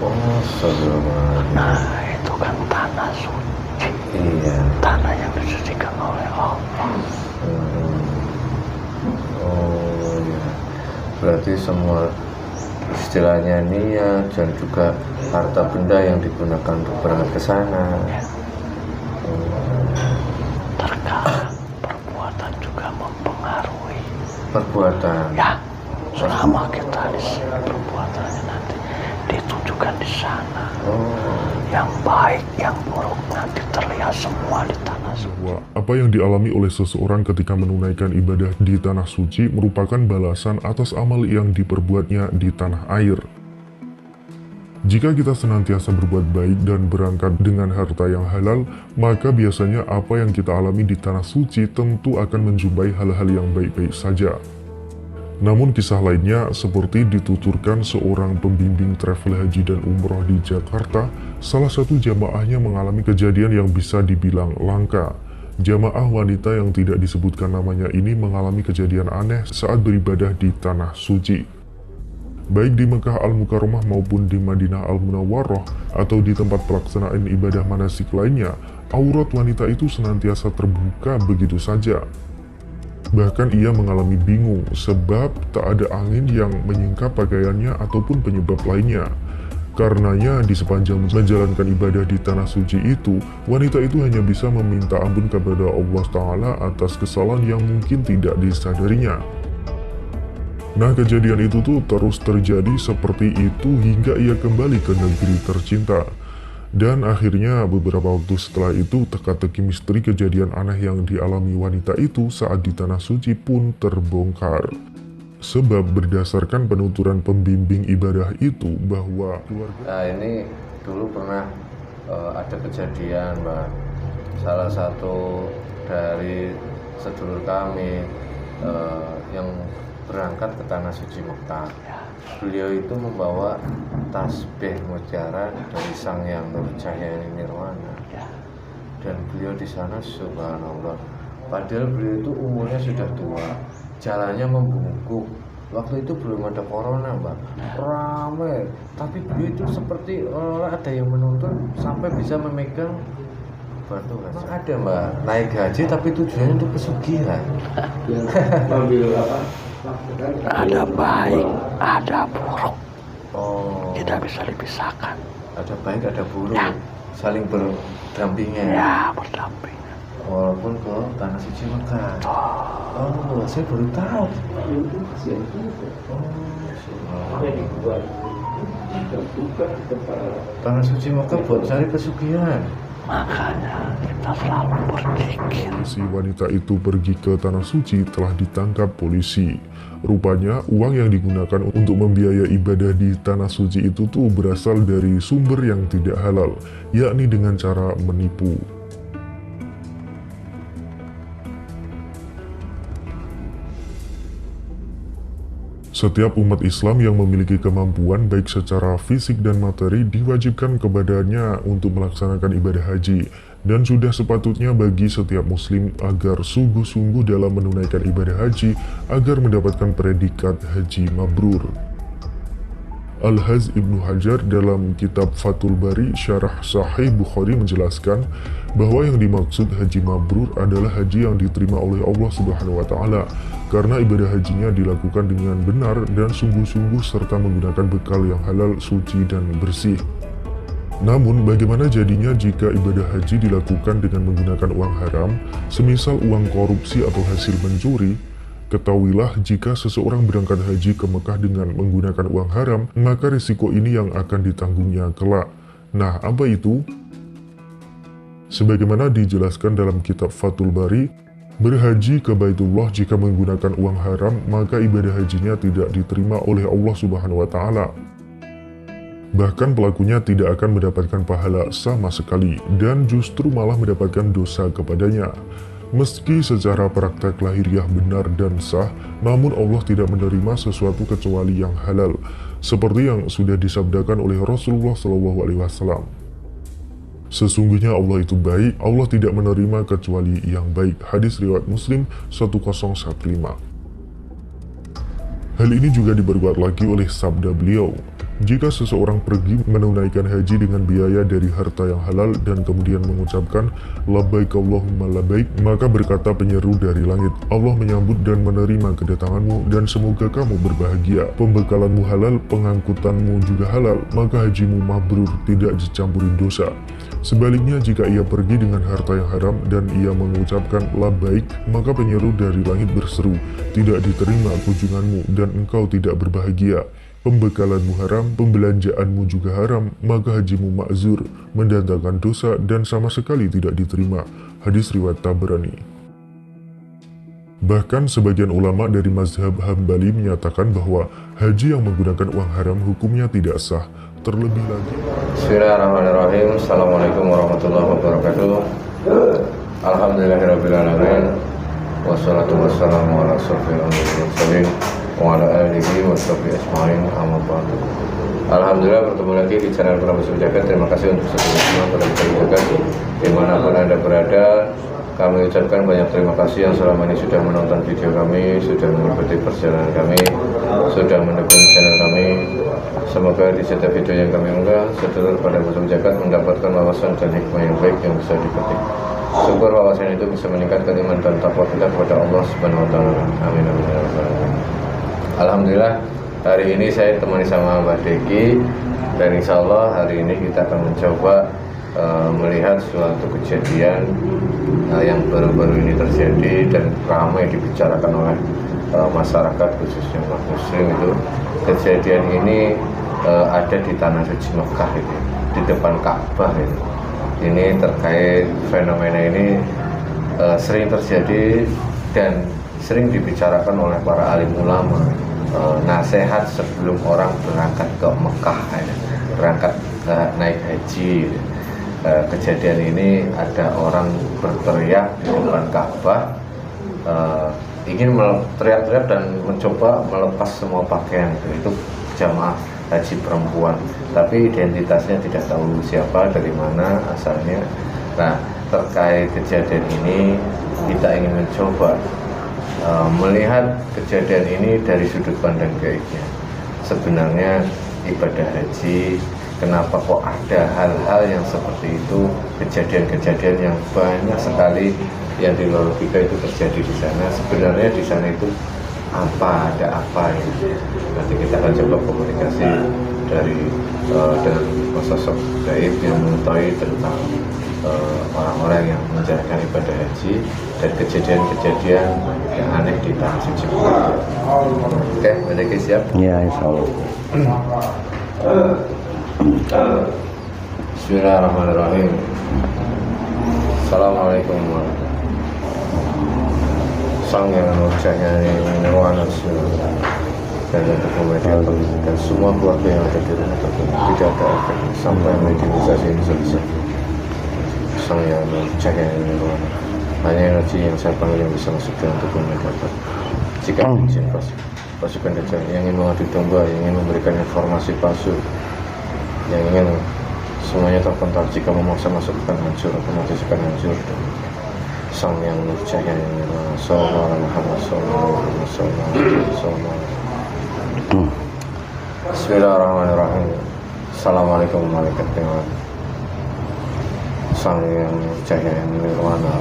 Oh, astagfirullah. Nah, itu kan tanah suci. Iya. Tanah yang disucikan oleh Allah. Oh ya. Berarti semua istilahnya niat dan juga harta benda yang digunakan untuk berangkat ke sana. Terkadang perbuatan juga mempengaruhi. Perbuatan. Ya, selama kita di sini perbuatannya nanti ditujukan di sana. Yang baik, yang buruk nanti terlihat semua di tanah suci. Bahwa apa yang dialami oleh seseorang ketika menunaikan ibadah di tanah suci merupakan balasan atas amal yang diperbuatnya di tanah air. Jika kita senantiasa berbuat baik dan berangkat dengan harta yang halal, maka biasanya apa yang kita alami di tanah suci tentu akan menjumpai hal-hal yang baik-baik saja. Namun kisah lainnya seperti dituturkan seorang pembimbing travel haji dan umroh di Jakarta, salah satu jamaahnya mengalami kejadian yang bisa dibilang langka. Jamaah wanita yang tidak disebutkan namanya ini mengalami kejadian aneh saat beribadah di tanah suci. Baik di Mekah Al-Mukarramah maupun di Madinah Al-Munawwarah atau di tempat pelaksanaan ibadah manasik lainnya, aurat wanita itu senantiasa terbuka begitu saja. Bahkan ia mengalami bingung sebab tak ada angin yang menyingkap pakaiannya ataupun penyebab lainnya. Karenanya di sepanjang menjalankan ibadah di tanah suci itu, wanita itu hanya bisa meminta ampun kepada Allah Ta'ala atas kesalahan yang mungkin tidak disadarinya. Nah, kejadian itu tuh terus terjadi seperti itu hingga ia kembali ke negeri tercinta. Dan akhirnya beberapa waktu setelah itu teka-teki misteri kejadian aneh yang dialami wanita itu saat di tanah suci pun terbongkar. Sebab berdasarkan penuturan pembimbing ibadah itu bahwa keluarga... Nah ini dulu pernah ada kejadian Mbak. Salah satu dari sedulur kami yang berangkat ke tanah suci Mekah. Beliau itu membawa tasbih mutiara dari Sang Yang Nurjaya Nirwana. Dan beliau di sana subhanallah. Padahal beliau itu umurnya sudah tua, jalannya membungkuk. Waktu itu belum ada corona, Mbak. Ramai, tapi beliau itu seperti ada yang menuntun sampai bisa memegang batu haji. Ada, Mbak, naik haji tapi tujuannya untuk pesugihan. Ada baik, ada buruk. Oh. Tidak bisa dipisahkan. Ada baik, ada buruk. Ya. Saling berdampingan. Ya, berdampingan. Walaupun ke tanah suci Mekah. Oh, saya baru tahu. Tanah suci Mekah buat cari pesugihan. Makanya kita selalu berzikir. Si wanita itu pergi ke tanah suci telah ditangkap polisi. Rupanya uang yang digunakan untuk membiayai ibadah di tanah suci itu tuh berasal dari sumber yang tidak halal, yakni dengan cara menipu. Setiap umat Islam yang memiliki kemampuan baik secara fisik dan materi diwajibkan kepadanya untuk melaksanakan ibadah haji, dan sudah sepatutnya bagi setiap muslim agar sungguh-sungguh dalam menunaikan ibadah haji agar mendapatkan predikat haji mabrur. Al-Haz Ibnu Hajar dalam kitab Fathul Bari Syarah Sahih Bukhari menjelaskan bahwa yang dimaksud haji mabrur adalah haji yang diterima oleh Allah Subhanahu wa Ta'ala karena ibadah hajinya dilakukan dengan benar dan sungguh-sungguh serta menggunakan bekal yang halal, suci, dan bersih. Namun, bagaimana jadinya jika ibadah haji dilakukan dengan menggunakan uang haram, semisal uang korupsi atau hasil mencuri? Ketahuilah jika seseorang berangkat haji ke Mekah dengan menggunakan uang haram, maka risiko ini yang akan ditanggungnya kelak. Nah, apa itu? Sebagaimana dijelaskan dalam kitab Fathul Bari, berhaji ke Baitullah jika menggunakan uang haram, maka ibadah hajinya tidak diterima oleh Allah Subhanahu wa Ta'ala. Bahkan pelakunya tidak akan mendapatkan pahala sama sekali, dan justru malah mendapatkan dosa kepadanya. Meski secara praktek lahiriah benar dan sah, namun Allah tidak menerima sesuatu kecuali yang halal, seperti yang sudah disabdakan oleh Rasulullah SAW. Sesungguhnya Allah itu baik, Allah tidak menerima kecuali yang baik. Hadis riwayat Muslim 1015. Hal ini juga diperkuat lagi oleh sabda beliau, Jika seseorang pergi menunaikan haji dengan biaya dari harta yang halal dan kemudian mengucapkan labbaik Allahumma labbaik, maka berkata penyeru dari langit, Allah menyambut dan menerima kedatanganmu dan semoga kamu berbahagia. Pembekalanmu halal, pengangkutanmu juga halal, maka hajimu mabrur, tidak dicampuri dosa. Sebaliknya, jika ia pergi dengan harta yang haram dan ia mengucapkan labbaik, maka penyeru dari langit berseru, tidak diterima kunjunganmu dan engkau tidak berbahagia. Pembekalanmu haram, pembelanjaanmu juga haram, maka hajimu ma'zur, mendatangkan dosa dan sama sekali tidak diterima. Hadis riwayat Tabrani. Bahkan sebagian ulama dari mazhab Hambali menyatakan bahwa haji yang menggunakan uang haram hukumnya tidak sah. Terlebih lagi. Bismillahirrahmanirrahim. Assalamualaikum warahmatullahi wabarakatuh. Alhamdulillahirrahmanirrahim. Wassalatu wassalamu ala asyrofil mursalin wa ala alihi wa sahbihi ajma'in, amma ba'du. Alhamdulillah, bertemu lagi di channel Prabowo Jagat. Terima kasih untuk semua pada Jagat dimanapun Anda berada. Kami ucapkan banyak terima kasih yang selama ini sudah menonton video kami, sudah mengikuti perjalanan kami, sudah mendukung channel kami. Semoga di setiap video yang kami unggah, sedulur pada Prabowo Jagat mendapatkan wawasan dan hikmah yang baik yang bisa dipetik. Syukur wawasan itu bisa meningkatkan iman dan takwa kita kepada Allah Subhanahu wa taala. Amin amin ya rabbal alamin. Alhamdulillah, hari ini saya ditemani sama Mbak Deki, dan insya Allah hari ini kita akan mencoba melihat suatu kejadian yang baru-baru ini terjadi dan ramai dibicarakan oleh masyarakat khususnya umat muslim. Itu kejadian ini ada di tanah suci Mekah, itu di depan Ka'bah. Ini terkait fenomena ini sering terjadi dan sering dibicarakan oleh para alim ulama. Nasihat sebelum orang berangkat ke Mekah, berangkat naik haji. Kejadian ini ada orang berteriak di depan Ka'bah, ingin teriak-teriak dan mencoba melepas semua pakaian. Itu jamaah haji perempuan, tapi identitasnya tidak tahu siapa, dari mana asalnya. Nah, terkait kejadian ini kita ingin mencoba melihat kejadian ini dari sudut pandang gaibnya. Sebenarnya ibadah haji, kenapa kok ada hal-hal yang seperti itu, kejadian-kejadian yang banyak sekali yang di luar logika itu terjadi di sana. Sebenarnya di sana itu apa, ada apa ya? Nanti kita akan coba komunikasi dari dengan sosok gaib yang mengetahui tentang orang-orang yang menjalankan ibadah haji dan kejadian-kejadian yang aneh di tanah suci. Oke, Mbak siap? Ya, insya Allah. Bismillahirrahmanirrahim. Assalamualaikum warahmatullahi wabarakatuh. Sang yang nurjahnya nirwana dan untuk media dan semua keluarga yang ada di rumah tidak ada efek sampai medialisasi ini selesai. Sang yang nurjahnya nirwana, hanya energi yang saya panggil yang bisa masuk dalam tubuh mereka. Jika izin pasukan Dajjal yang ingin mengadu domba, yang ingin memberikan informasi palsu, yang ingin semuanya terkontak, jika memaksa masuk akan hancur, otomatis akan hancur. Sang yang nurjahnya yang nirwana, sallallahu alaihi wasallam. Bismillahirrahmanirrahim. Assalamualaikum warahmatullahi wabarakatuh. Sang yang cahaya nirwana,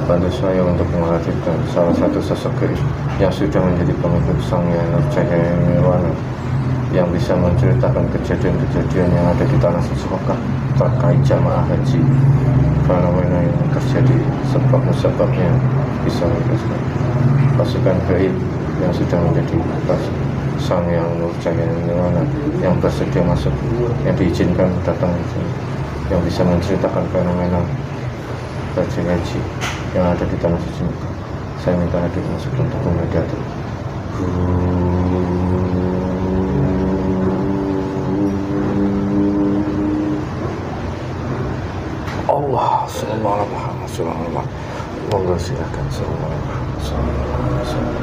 bantu saya untuk menghadirkan salah satu sosok gaib yang sudah menjadi pengikut Sang yang cahaya nirwana, yang bisa menceritakan kejadian-kejadian yang ada di tanah suci Mekah terkait jamaah haji, fenomena yang terjadi, sebab-sebabnya bisa menjelaskan. Pasukan gaib yang sudah menjadi Sang yang nurjahnya nirwana, yang bersedia masuk, yang diizinkan datang di sini, yang bisa menceritakan fenomena haji yang ada di tanah suci Mekah. Saya minta hadir masuk untuk mediator. Allah sallallahu alaihi wasallam. Monggo silakan sallallahu alaihi wasallam.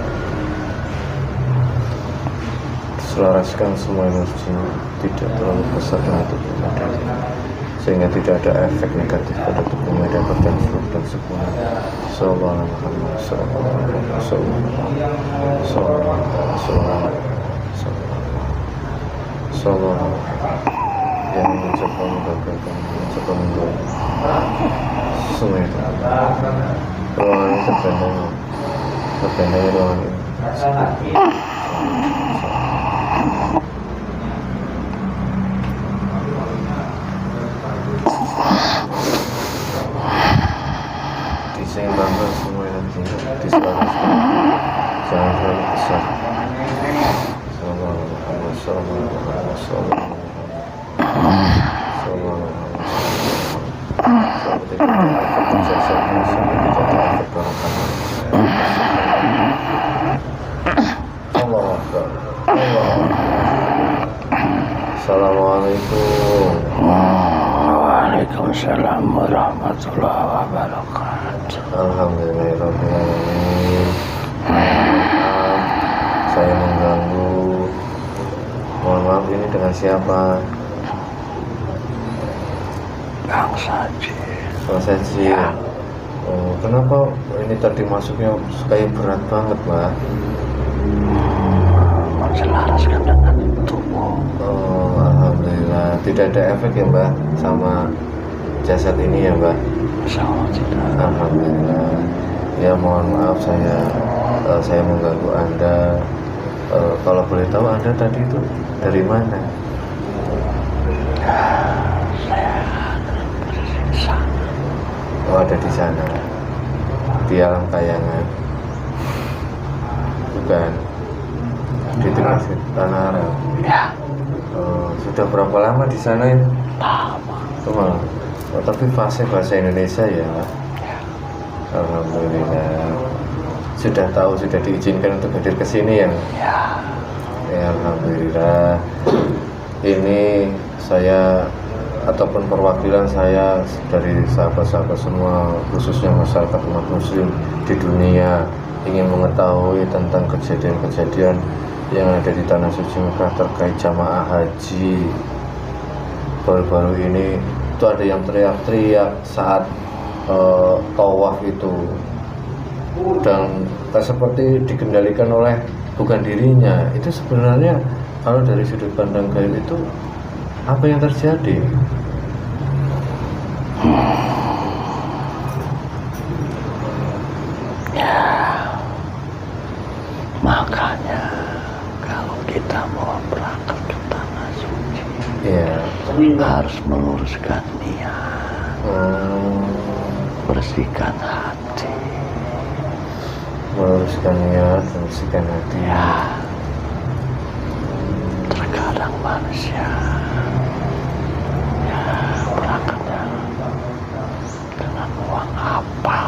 Selaraskan semua energi, tidak terlalu besar dengan tubuh medan, sehingga tidak ada efek negatif pada tubuh medan dan seluruh dan semuanya. Sallallahu alaihi wasallam. Sallallahu yang mencoba menggagalkan, mencoba membuat sungai itu. Ruangan ini sebenarnya ruangan ini. Diseimbangkan semua energi diselaraskan, jangan terlalu besar. Assalamualaikum. Waalaikumsalam warahmatullahi wabarakatuh. Alhamdulillahirrahmanirrahim. Maaf, saya mengganggu. Mohon maaf, ini dengan siapa? Bang Saji. Bang Saji. Ya. Oh, kenapa ini tadi masuknya kayak berat banget, Mbak? Menselaraskan dengan tubuh. Oh, alhamdulillah. Tidak ada efek ya, Mbak, sama jasad ini ya, Mbak? Insyaallah tidak. Alhamdulillah. Ya, mohon maaf saya mengganggu Anda. Kalau boleh tahu Anda tadi itu dari mana? Saya berada di sana. Oh, ada di sana. Di alam kayangan. Bukan. Di tengah tanah Arab. Ya, Sudah berapa lama di sana ya? lama. Oh, tapi fase bahasa Indonesia ya, Pak? Ya. Alhamdulillah. Sudah tahu, sudah diizinkan untuk hadir ke sini ya? Ya. Ya, alhamdulillah. Ini saya ataupun perwakilan saya dari sahabat-sahabat semua, khususnya masyarakat umat muslim di dunia, ingin mengetahui tentang kejadian-kejadian yang ada di Tanah Suci Mekah terkait jamaah haji. Baru-baru ini itu ada yang teriak-teriak saat tawaf itu, dan seperti dikendalikan oleh bukan dirinya. Itu sebenarnya kalau dari sudut pandang gaib itu apa yang terjadi? Ya. Makanya kalau kita mau berangkat ke Tanah Suci, Ya. harus meluruskan niat, bersihkan hati. Meluruskan niat, membersihkan hati. Ya, terkadang manusia ya berangkatnya dengan uang apa?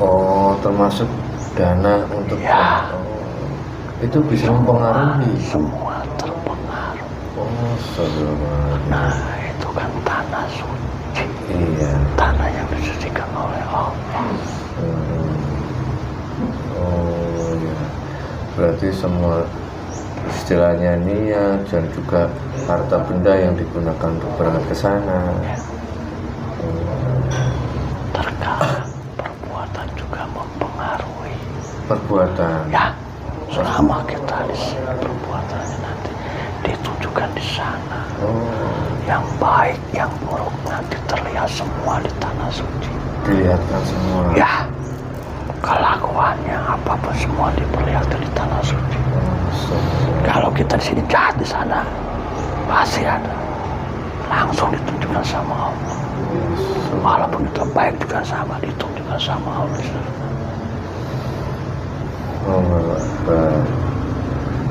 Oh, termasuk dana untuk Ya. itu bisa mempengaruhi. Semua terpengaruh. Oh, saudara. Nah, itu kan tanah suci, Iya. tanah yang disucikan oleh Allah. Oh, ya. Berarti semua istilahnya niat dan juga harta benda yang digunakan untuk berangkat ke sana. Terkadang perbuatan juga mempengaruhi. Perbuatan. Ya, selama kita di sini perbuatannya nanti ditujukan di sana. Oh, Yang baik, yang buruk nanti terlihat semua di tanah suci. dilihatkan semua. Ya, kelakuannya apapun semua diperlihatkan di tanah suci. Kalau kita di sini jahat di sana, pasti ada. Langsung ditunjukkan sama Allah. Walaupun kita baik juga sama, ditunjukkan sama Allah. Oh,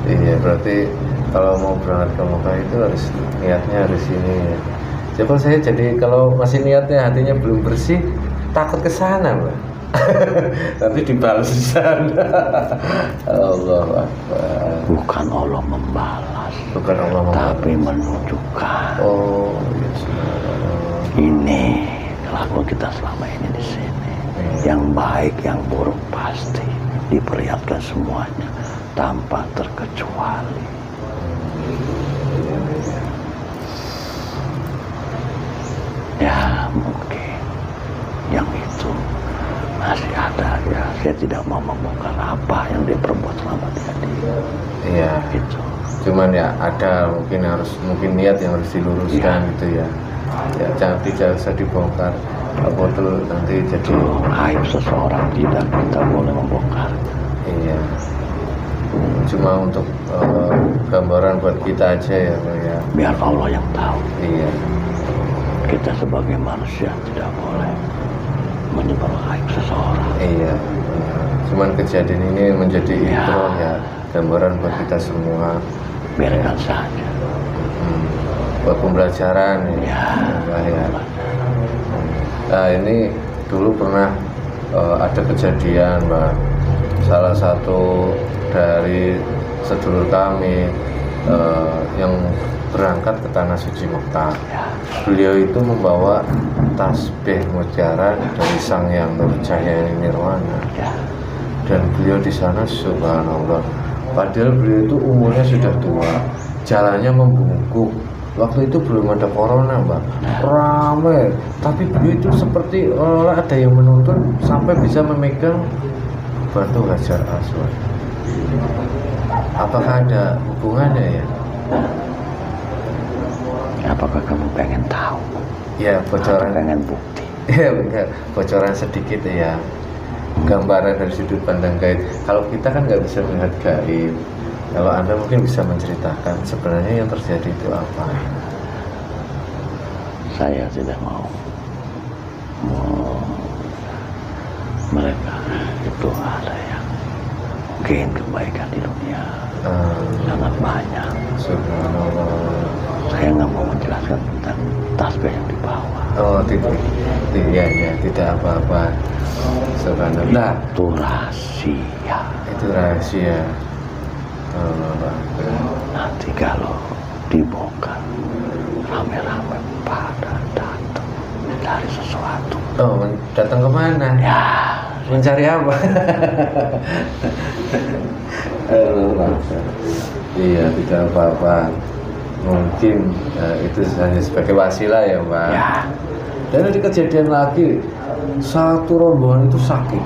iya, berarti kalau mau berangkat ke Mekah itu harus niatnya harus ini. Coba saya jadi kalau masih niatnya hatinya belum bersih, takut ke sana, Mbak. Nanti dibalas di sana. Allah Akbar. Bukan Allah membalas, Bukan Allah membalas. tapi menunjukkan. Oh, iya. Ini kelakuan kita selama ini di sini. Yang baik, yang buruk pasti diperlihatkan semuanya tanpa terkecuali. Ya, mungkin yang itu masih ada ya. Saya tidak mau membongkar apa yang dia perbuat selama dia Iya. gitu. cuman ya ada mungkin niat yang harus diluruskan gitu ya. Ya jangan, tidak usah dibongkar apa tuh nanti jadi aib seseorang, tidak kita boleh membongkar. iya, cuma untuk gambaran buat kita aja ya Pak ya. Biar Allah yang tahu. Iya, Kita sebagai manusia tidak boleh menyebar aib seseorang. iya, cuman kejadian ini menjadi ibroh ya, gambaran buat kita semua. Biarkan saja. Buat pembelajaran ya. Nah ini dulu pernah ada kejadian Mbak, salah satu dari sedulur kami yang berangkat ke tanah suci Mekah. Beliau itu membawa tasbih mutiara dari Sang Yang Nurjaya Nirwana, dan beliau di sana subhanallah, padahal beliau itu umurnya sudah tua, jalannya membungkuk. Waktu itu belum ada corona Mbak, ramai, tapi beliau itu seperti ada yang menuntun sampai bisa memegang batu Hajar Aswad. Apakah ada hubungannya ya? Apakah kamu pengen tahu? Ya bocoran. Atau pengen bukti? Ya benar, bocoran sedikit ya, gambaran dari sudut pandang gaib. Kalau kita kan nggak bisa melihat gaib, kalau Anda mungkin bisa menceritakan sebenarnya yang terjadi itu apa? Saya tidak mau mereka itu ada yang mungkin kebaikan di dunia sangat banyak. Subhanallah. Saya nggak mau menjelaskan tentang tasbih yang dibawa. Oh tidak, ya tidak apa-apa. Subhanallah. Itu rahasia. Itu rahasia. Nanti kalau dibongkar, rame-rame pada datang dari sesuatu. Oh, datang kemana? Ya, Mencari apa? Iya, tidak apa-apa. Mungkin itu hanya sebagai wasilah ya Pak. ya. Dan ada kejadian lagi, satu rombongan itu sakit,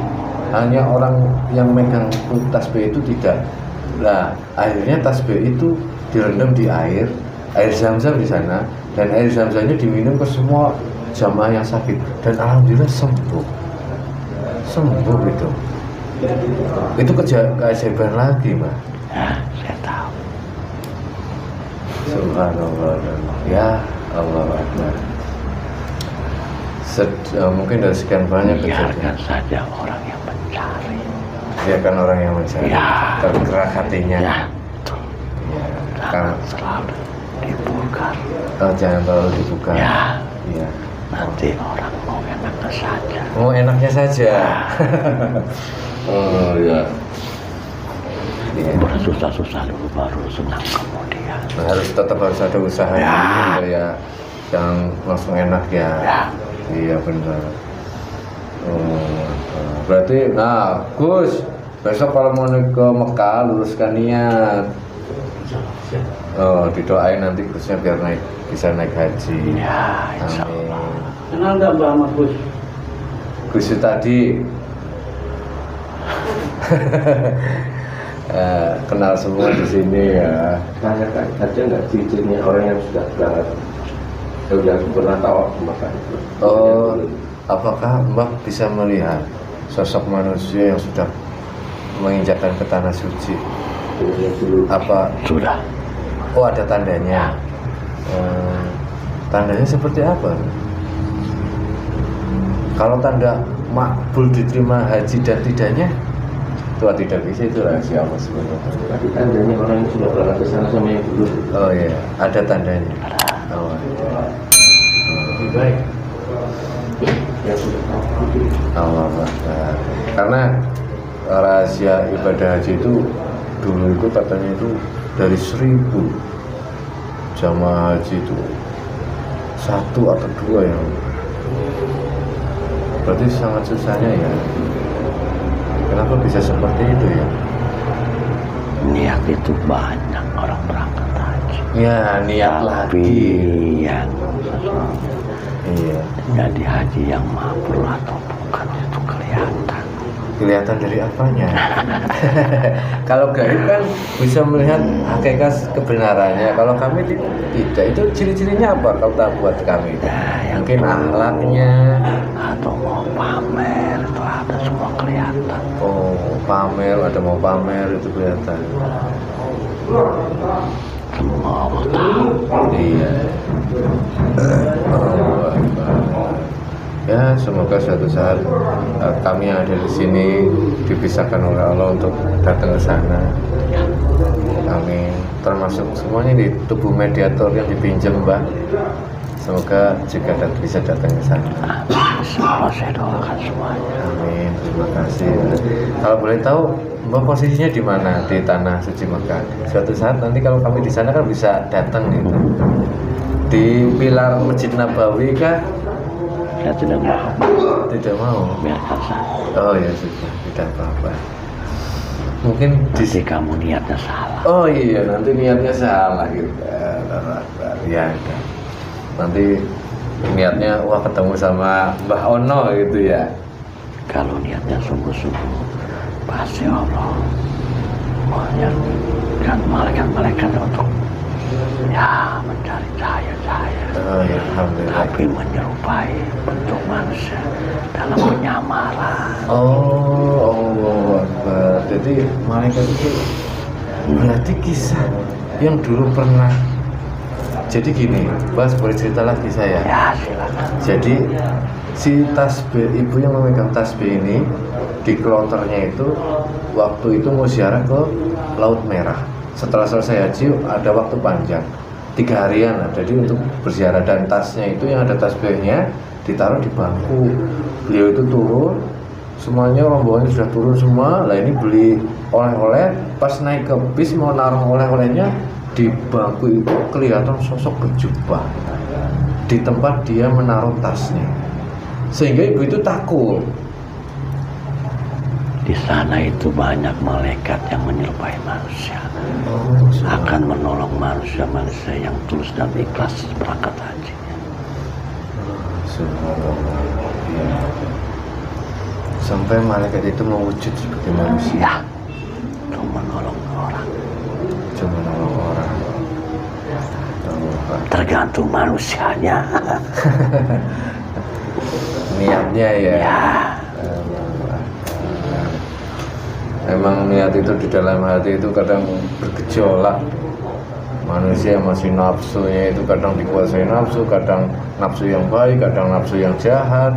hanya orang yang megang tasbih itu tidak. Nah, akhirnya tasbih itu direndam di air zam-zam di sana, dan air zam-zamnya diminum ke semua jamaah yang sakit, dan alhamdulillah sembuh itu. Itu keajaiban lagi, Mbak. Ya, saya tahu. Subhanallah, ya Allah Akbar. Mungkin dari sekian banyak Biarkan kejadian. saja orang yang mencari. Biarkan orang yang mencari, Ya. tergerak hatinya. Ya, betul. Ya, Jangan karena selalu dibongkar. jangan terlalu dibuka. Ya. Iya. Nanti orang mau enaknya saja. Mau enaknya saja. Oh ya. Iya. Bersusah-susah dulu baru senang kemudian. Harus tetap ada usaha Ya. dulu ya. Jangan langsung enak ya. Ya. Iya benar. Oh, berarti, nah Gus, besok kalau mau ke Mekah luruskan niat. Oh, didoain nanti Gusnya biar bisa naik haji. Ya, insya Amin. Allah. Kenal nggak Mbak Ahmad Gus? Gus itu tadi kenal semua di sini ya. Tanyakan aja nggak ciri-cirinya orang yang sudah berangkat, yang pernah tahu Mekah itu. Oh, apakah Mbak bisa melihat sosok manusia yang sudah menginjakkan ke tanah suci? Dulu Apa? Sudah. Oh, ada tandanya. Tandanya seperti apa? Kalau tanda makbul diterima haji dan tidaknya, itu tidak bisa, itu rahasia Allah sebenarnya. tapi tandanya orang yang sudah berangkat ke sana sama yang belum. Oh iya, ada tandanya. Oh, Lebih baik yang sudah tahu. Allah Akbar. Karena rahasia ibadah haji itu dulu itu katanya itu dari 1000 jamaah haji itu 1 atau 2 yang berarti sangat susahnya ya. Kenapa bisa seperti itu ya? Niat itu banyak orang berangkat haji. Ya niat Tapi lagi. yang Iya. jadi haji yang makbul atau bukan itu kelihatan. kelihatan dari apanya? Kalau gaib kan bisa melihat hakikat kebenarannya. Kalau kami tidak. Itu ciri-cirinya apa kalau tak buat kami? Mungkin akhlaknya atau mau pamer itu ada semua kelihatan. Oh, pamer, ada mau pamer itu kelihatan. Semua Allah tahu. Iya. Oh, ya, semoga suatu saat kami yang ada di sini dipisahkan oleh Allah untuk datang ke sana. Kami termasuk semuanya di tubuh mediator yang dipinjam, Mbak. Semoga juga bisa datang ke sana. Amin. Saya doakan semuanya. Amin. Terima kasih. Kalau boleh tahu, Mbak posisinya di mana di tanah suci Mekah? Suatu saat nanti kalau kami di sana kan bisa datang gitu. Di pilar Masjid Nabawi kah? Saya tidak mau. Tidak mau. Biarkan saja. Oh ya sudah, tidak apa-apa. Mungkin Nanti kamu niatnya salah. Oh iya, nanti niatnya salah gitu. Ya, udah. Nanti niatnya wah ketemu sama Mbah Ono gitu ya. Kalau niatnya sungguh-sungguh, pasti Allah menyiapkan malaikat-malaikat untuk ya mencari cahaya-cahaya. Oh ya, alhamdulillah. Tapi menyerupai bentuk manusia dalam penyamaran. Oh, Allah Akbar. Jadi malaikat itu berarti kisah yang dulu pernah. Jadi gini, Bas boleh cerita lagi saya. Ya silakan. Jadi si tasbih, ibu yang memegang tasbih ini di kloternya itu waktu itu mau ziarah ke Laut Merah. Setelah selesai haji ada waktu panjang 3 harian. Jadi untuk berziarah dan tasnya itu yang ada tasbihnya ditaruh di bangku. Beliau itu turun, semuanya rombongannya sudah turun semua. Lah ini beli oleh-oleh, pas naik ke bis mau naruh oleh-olehnya di bangku itu kelihatan sosok berjubah di tempat dia menaruh tasnya, sehingga ibu itu takut. Di sana itu banyak malaikat yang menyerupai manusia, akan menolong manusia-manusia yang tulus dan ikhlas berangkat haji. Subhanallah. Ya. Sampai malaikat itu mewujud seperti manusia. Ya, untuk menolong orang. Cuma menolong orang. Tergantung manusianya. Niatnya ya. Ya. Memang niat itu di dalam hati itu kadang bergejolak. Manusia masih nafsunya itu kadang dikuasai nafsu, kadang nafsu yang baik, kadang nafsu yang jahat.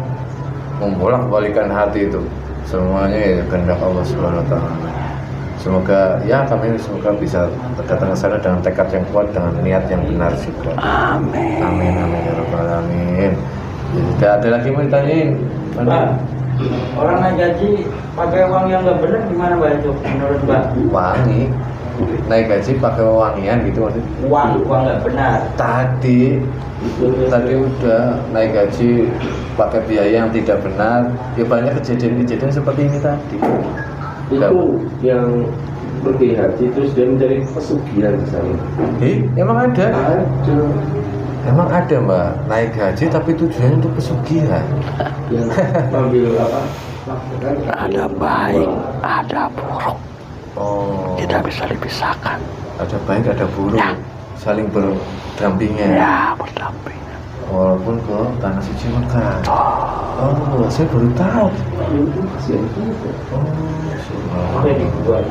Membolak-balikan hati itu. Semuanya ya kehendak Allah Subhanahu wa taala. Semoga ya kami semoga bisa datang ke sana dengan tekad yang kuat, dengan niat yang benar juga. Amin. Amin amin ya rabbal alamin. Jadi tidak ada lagi mau ditanyain. Pak, orang naik gaji pakai uang yang nggak benar gimana Mbak itu menurut Mbak? Wangi. Naik gaji pakai wangian gitu maksudnya. Uang nggak benar. Tadi udah naik gaji pakai biaya yang tidak benar. Ya banyak kejadian-kejadian seperti ini tadi. Itu yang pergi haji terus dia mencari pesugihan di sana. Emang ada? Ada Emang ada Mbak, naik haji tapi tujuannya untuk pesugihan. yang ambil apa? Ada baik, ada buruk. Oh, Tidak bisa dipisahkan. ada baik ada buruk, Ya. saling berdampingan. Ya, berdampingan. Walaupun ke tanah suci Mekah. Oh, saya baru tahu. Oh, Apa yang dibuat?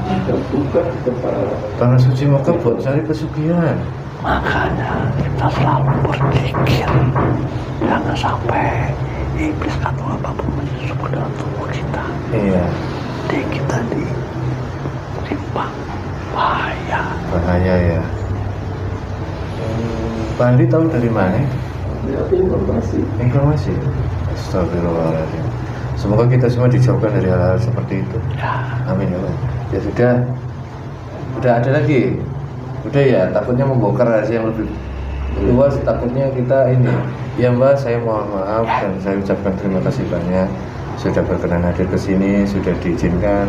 Kita buka tempat tanah suci Mekah buat cari pesugihan. Makanya kita selalu berzikir. Jangan sampai iblis atau apapun masuk ke dalam tubuh kita. Iya, Kita ditimpang bahaya. bahaya ya. Pak Andi tahu dari mana? informasi. Informasi. Astagfirullahaladzim. Semoga kita semua dijauhkan dari hal-hal seperti itu. Ya, Amin ya Allah. Ya sudah ada lagi. Udah ya, takutnya membongkar rahasia yang lebih luas. Takutnya kita ini. Ya Mbak, saya mohon maaf dan saya ucapkan terima kasih banyak sudah berkenan hadir ke sini, sudah diizinkan.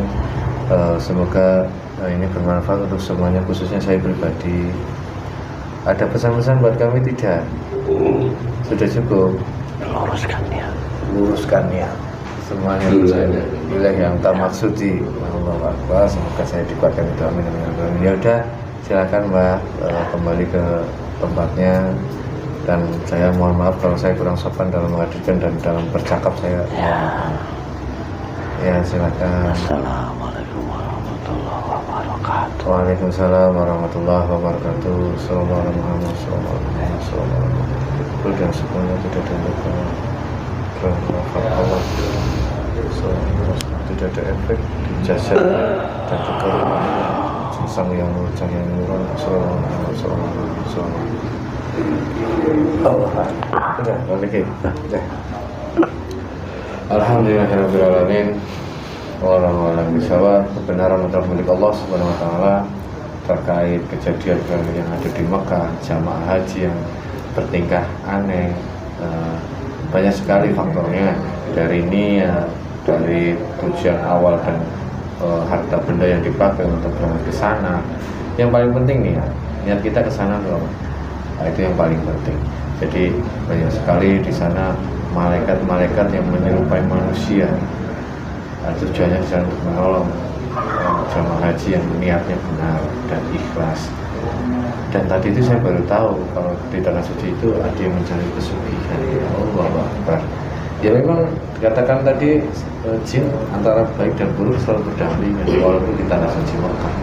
Semoga ini bermanfaat untuk semuanya, khususnya saya pribadi. Ada pesan-pesan buat kami tidak? Sudah cukup. luruskan niat. Luruskan niat. Semuanya Dulu saya. ada. wilayah yang termaksudi. Allah Akbar, semoga saya dikuatkan itu, amin amin amin. Ya udah, silakan Mbak kembali ke tempatnya, dan saya mohon maaf kalau saya kurang sopan dalam menghadirkan dan dalam bercakap saya. Ya silakan. Assalamualaikum warahmatullahi wabarakatuh. Waalaikumsalam warahmatullahi wabarakatuh. Assalamualaikum. Dan semuanya tidak dilakukan Allah, tidak ada efek di jasad dan juga sang yang nurun. Assalamualaikum. Udah, lagi. Alhamdulillahirrahmanirrahim. Wallahualam bishawab. Kebenaran mutlak milik Allah Subhanahu wa taala terkait kejadian yang ada di Mekah, jamaah haji yang bertingkah aneh. Banyak sekali faktornya, dari niat, dari tujuan awal dan harta benda yang dipakai untuk berangkat ke sana. Yang paling penting niat kita ke sana loh. Nah, itu yang paling penting. Jadi banyak sekali di sana malaikat-malaikat yang menyerupai manusia. Nah, tujuannya di sana untuk menolong jamaah haji yang niatnya benar dan ikhlas. Dan tadi itu saya baru tahu kalau di tanah suci itu ada yang mencari pesugihan. Allah Akbar. Ya memang dikatakan tadi jin antara baik dan buruk selalu berdampingan walaupun di tanah suci Mekah.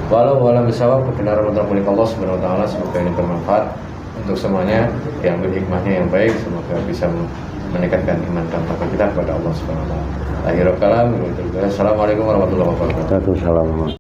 Walau bisawab, kebenaran mutlak milik Allah Subhanahu wa taala, semoga ini bermanfaat untuk semuanya, diambil hikmahnya yang baik, semoga bisa meningkatkan iman dan takwa kita kepada Allah Subhanahu wa taala. Akhirul kalam, assalamualaikum warahmatullahi wabarakatuh. Waalaikumsalam.